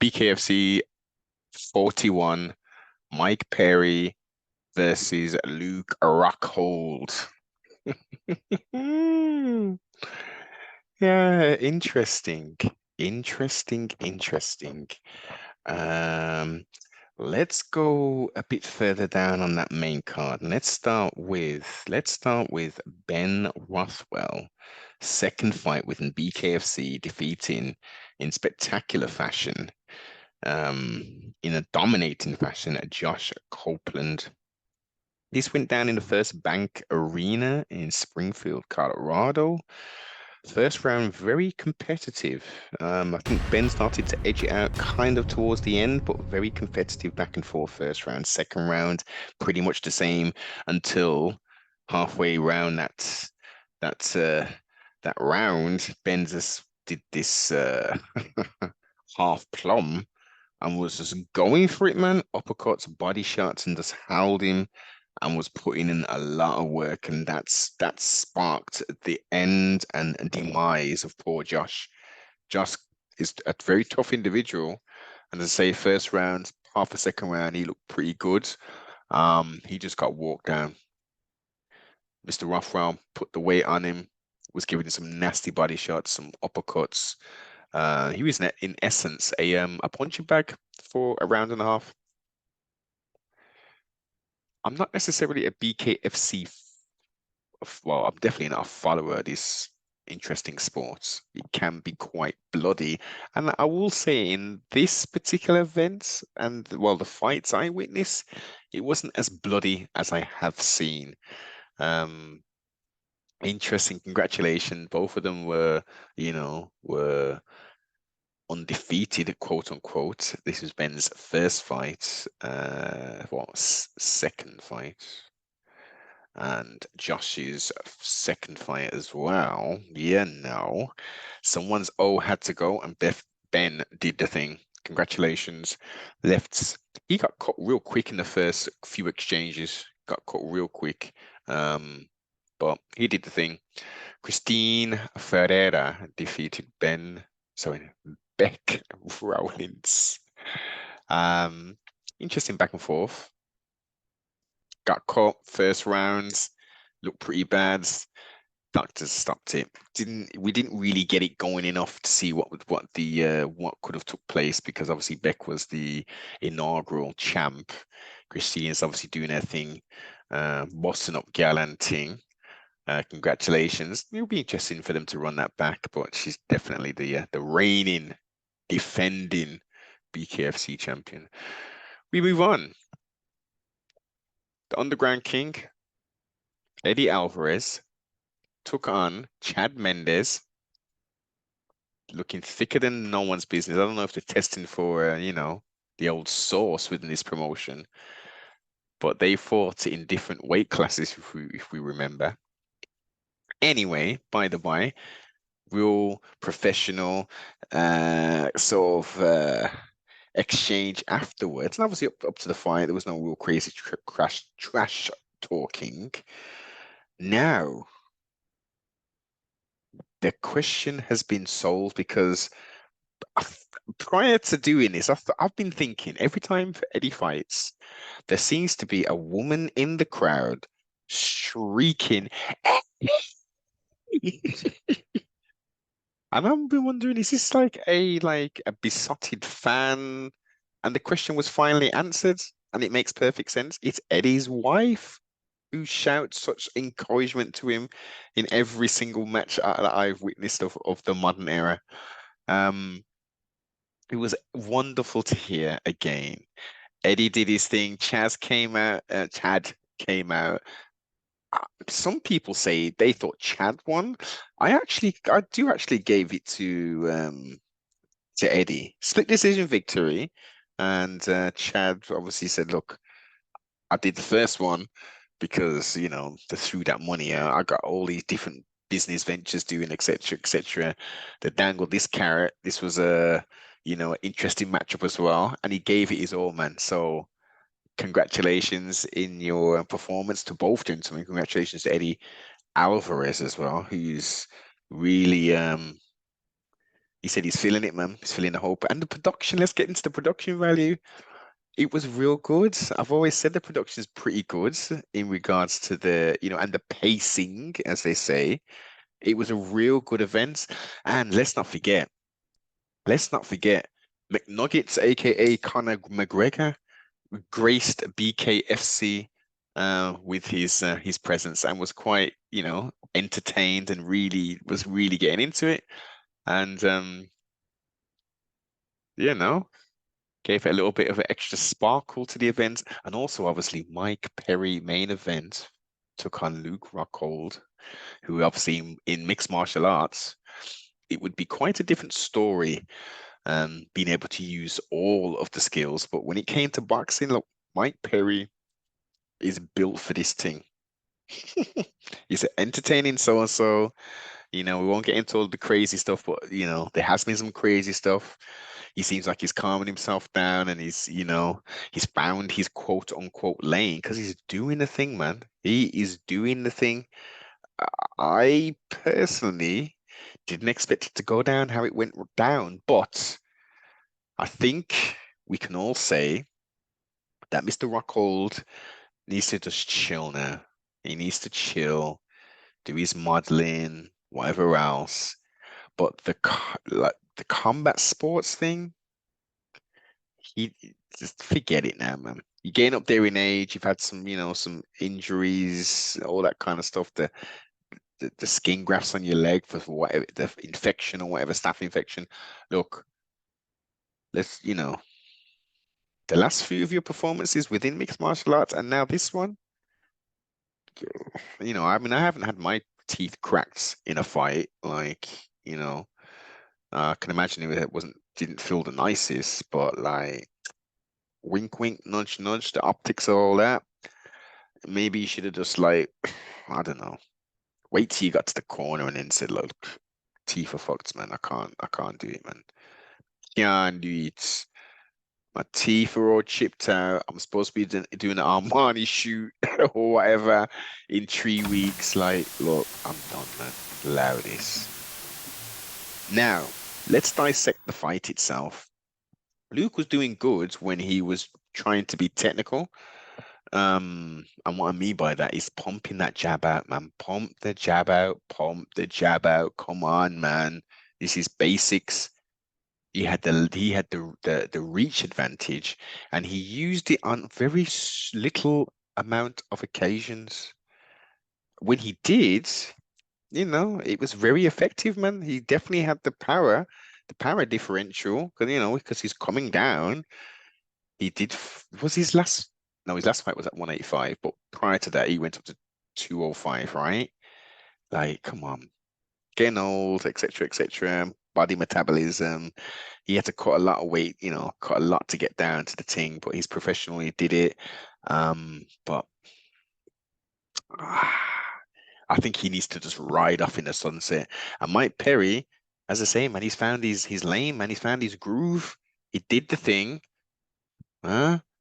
BKFC 41, Mike Perry versus Luke Rockhold. Yeah, interesting. Interesting. Um, let's go a bit further down on that main card. And let's start with Ben Rothwell. Second fight within BKFC, defeating in spectacular fashion, in a dominating fashion, Josh Copeland. This went down in the First Bank Arena in Springfield, Colorado. First round, very competitive. I think Ben started to edge it out kind of towards the end, but very competitive back and forth first round. Second round, pretty much the same until halfway round that that round. Ben just did this half plumb and was just going for it, man. Uppercuts, body shots, and just held him and was putting in a lot of work, and that sparked the end and demise of poor Josh. Josh is a very tough individual, and as I say, first round, half a second round, he looked pretty good. He just got walked down. Mr. Rothwell put the weight on him, was giving him some nasty body shots, some uppercuts. He was in essence a punching bag for a round and a half. I'm not necessarily a BKFC. Well, I'm definitely not a follower of this interesting sports. It can be quite bloody. And I will say in this particular event and well, the fights I witnessed, it wasn't as bloody as I have seen. Um, Interesting. Congratulations. Both of them were undefeated, quote unquote. This was Ben's first fight, second fight, and Josh's second fight as well. Yeah, no, someone's O had to go, and Ben did the thing. Congratulations. Left. He got cut real quick in the first few exchanges. Got cut real quick. But he did the thing. Christine Ferreira defeated Beck Rowlands. Interesting back and forth. Got caught first rounds, looked pretty bad. Doctors stopped it. We didn't really get it going enough to see what could have took place, because obviously Beck was the inaugural champ. Christine's obviously doing her thing, bossing up Gallanting. Congratulations. It'll be interesting for them to run that back, but she's definitely the reigning, defending BKFC champion. We move on. The Underground King, Eddie Alvarez, took on Chad Mendes, looking thicker than no one's business. I don't know if they're testing for, the old sauce within this promotion, but they fought in different weight classes, if we remember. Anyway, by the by, real professional sort of exchange afterwards. And obviously up to the fight, there was no real crazy trash talking. Now, the question has been solved, because prior to doing this, I've been thinking every time Eddie fights, there seems to be a woman in the crowd shrieking. And I've been wondering, is this like a besotted fan? And the question was finally answered, and it makes perfect sense. It's Eddie's wife who shouts such encouragement to him in every single match that I've witnessed of the modern era. It was wonderful to hear again. Eddie did his thing. Chad came out. Some people say they thought Chad won. I do actually gave it to Eddie. Split decision victory. And Chad obviously said, look, I did the first one because, they threw that money out. I got all these different business ventures doing, etc., etc. They dangled this carrot. This was an interesting matchup as well. And he gave it his all, man. So congratulations in your performance to both gentlemen. Congratulations to Eddie Alvarez as well, who's really He said he's feeling it, man. He's feeling the hope. And the production, let's get into the production value. It was real good. I've always said the production is pretty good in regards to the, and the pacing, as they say. It was a real good event. And let's not forget, McNuggets, aka Conor McGregor, graced BKFC with his presence and was quite, entertained and really getting into it. And you know, gave it a little bit of an extra sparkle to the event. And also, obviously, Mike Perry main event took on Luke Rockhold, who obviously in mixed martial arts, it would be quite a different story, being able to use all of the skills. But when it came to boxing, look, Mike Perry is built for this thing. He's an entertaining so and so. We won't get into all the crazy stuff, but there has been some crazy stuff. He seems like he's calming himself down and he's found his quote unquote lane because he's doing the thing, man. He is doing the thing. I personally didn't expect it to go down how it went down, but I think we can all say that Mr. Rockhold needs to just chill now. He needs to chill, do his modeling, whatever else. But like the combat sports thing, he just forget it now, man. You're getting up there in age. You've had some injuries, all that kind of stuff. The skin grafts on your leg for whatever the infection or whatever staph infection. Look, let's the last few of your performances within mixed martial arts, and now this one. I mean, I haven't had my teeth cracked in a fight. Like, I can imagine it didn't feel the nicest, but like, wink, wink, nudge, nudge, the optics of all that. Maybe you should have just like, I don't know, wait till you got to the corner and then said, look, teeth are fucked, man. I can't do it, man. Can't do it. My teeth are all chipped out. I'm supposed to be doing an Armani shoot or whatever in 3 weeks. Like, look, I'm done, man. Allow this. Now, let's dissect the fight itself. Luke was doing good when he was trying to be technical. And what I mean by that is pumping that jab out, man. Pump the jab out, pump the jab out. Come on, man. This is basics. He had the reach advantage, and he used it on very little amount of occasions. When he did, it was very effective, man. He definitely had the power differential, because he's coming down. He did. Was his last? No, his last fight was at 185, but prior to that, he went up to 205, right? Like, come on, getting old, etc., etc. Body metabolism. He had to cut a lot of weight, cut a lot to get down to the thing, but he's professionally did it. But I think he needs to just ride off in the sunset. And Mike Perry, as I say, man, he's found his lane, man. He's found his groove. He did the thing.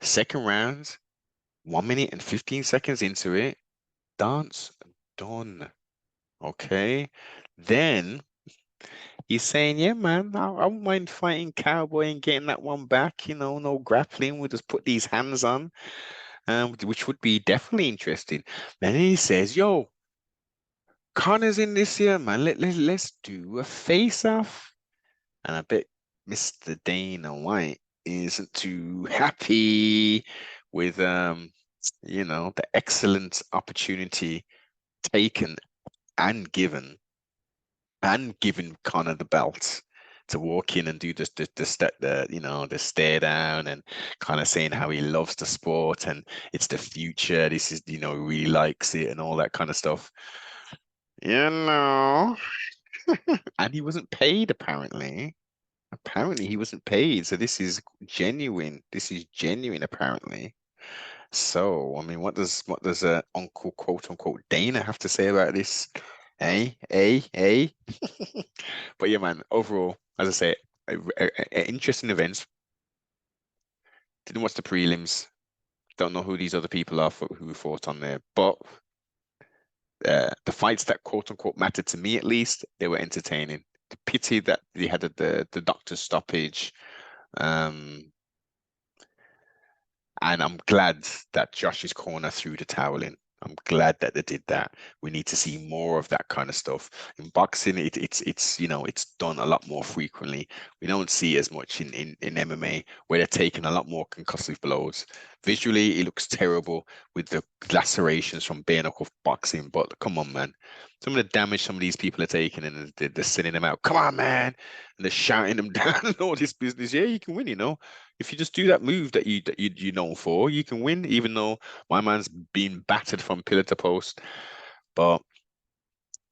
Second round, 1 minute and 15 seconds into it. Dance done. Okay. Then he's saying, yeah, man, I won't mind fighting Cowboy and getting that one back. No grappling. We'll just put these hands on, which would be definitely interesting. Then he says, yo, Connor's in this year, man. Let's do a face-off. And I bet Mr. Dana White isn't too happy with the excellent opportunity taken and given Connor the belt to walk in and do the stare down and kind of saying how he loves the sport and it's the future. This is, really likes it and all that kind of stuff. You know, and he wasn't paid apparently. Apparently he wasn't paid, so this is genuine. This is genuine apparently. So, I mean, what does Uncle quote unquote Dana have to say about this? Hey, hey, hey. But yeah, man, overall, as I say, interesting events. Didn't watch the prelims. Don't know who these other people are who fought on there, but the fights that quote unquote mattered to me at least, they were entertaining. pity that they had the doctor's stoppage. Um, and I'm glad that Josh's corner threw the towel in. I'm glad that they did that. We need to see more of that kind of stuff. In boxing, it's it's done a lot more frequently. We don't see as much in MMA where they're taking a lot more concussive blows. Visually, it looks terrible with the lacerations from bare knuckle boxing. But come on, man. Some of the damage some of these people are taking and they're sending them out. Come on, man. And they're shouting them down and all this business. Yeah, you can win, if you just do that move that you're known for, you can win. Even though my man's been battered from pillar to post, but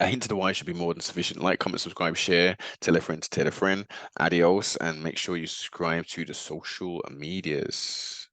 a hint to the why should be more than sufficient. Like, comment, subscribe, share, tell a friend to tell a friend. Adios, and make sure you subscribe to the social medias.